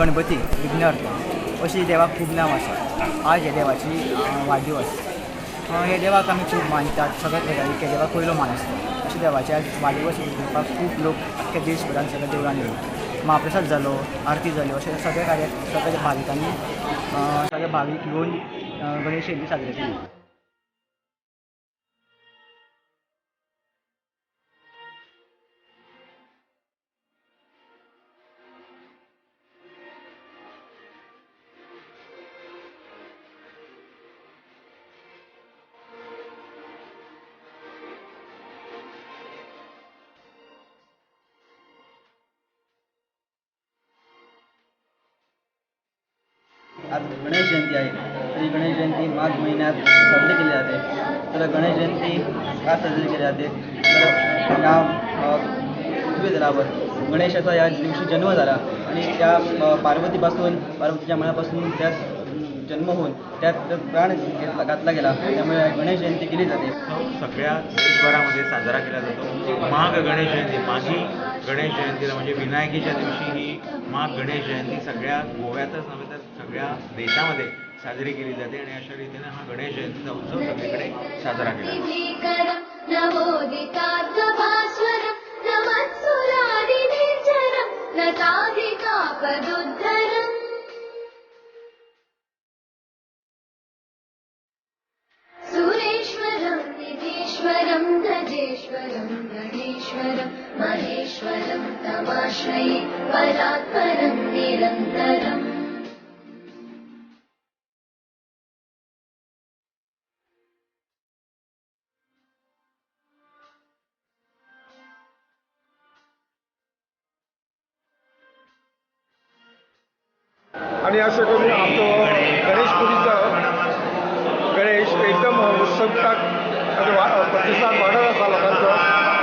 गणपती विघ्नहर्ता अशी देवाक खूब नांव आसा। आज हे देवाची वाडदिवस। हे देवाक आमी खूब मानतात, सगळ्यात गजालीक हे देवाक पयलो मान आसता। अशे देवाचे आज वाडदिवस करपाक खूब लोक अख्ख्या देशभरान सगळ्या देवळांनी येतात। महाप्रसाद जालो, आरती जाल्यो, अशे सगळे कार्य सगळ्या भाविकांनी सगळे भावीक येवन गणेश जयंती साजरी केली। आज गणेश जयंती आहे। तर ही गणेश जयंती माघ महिन्यात साजरी केली जाते। तर गणेश जयंती का साजरी केली जाते तर या पृथ्वी तलावर गणेशाचा या दिवशी जन्म झाला आणि त्या पार्वतीच्या मनापासून त्यात जन्म होऊन त्यात प्राण घातला गेला, त्यामुळे गणेश जयंती केली जाते। सगळ्या देशभरामध्ये साजरा केला जातो। माघ गणेश जयंती, माघी गणेश जयंतीला म्हणजे विनायकीच्या दिवशी ही माघ गणेश जयंती सगळ्या गोव्यातच नव्हे तर सगळ्या देशामध्ये साजरी केली जाते आणि अशा रीतीने हा गणेश जयंतीचा उत्सव सगळीकडे साजरा केला जातो। गजेश्वरं गणेश्वरं महेश्वरं तमाश्रये परात्परं निरन्तरम्। आणि असं करून आमचो गणेशपुरीचो गणेश एकदम उत्सुकताक प्रतिसाद वाडत आसा लोकांचो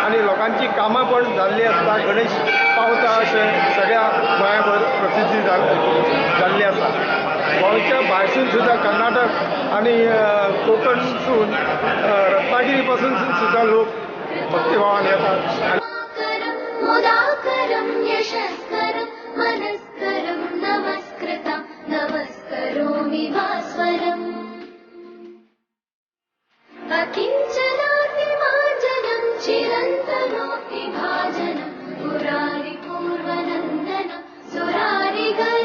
आणि लोकांची कामां पण जाल्ली आसता। गणेश पावता अशें सगळ्या गोंयाभर प्रसिद्धी जाल्ली आसा। गोंयच्या भायरसून सुद्धा कर्नाटक आणि कोकणसून रत्नागिरी पासून सुद्धा लोक भक्तिभावान येतात। नमस्करोमि भास्वरम् अकिञ्चनातिमार्जनं चिरन्तनोऽपि भाजनं पुरारिपूर्वनन्दनं सुरारिगर्वचर्वणं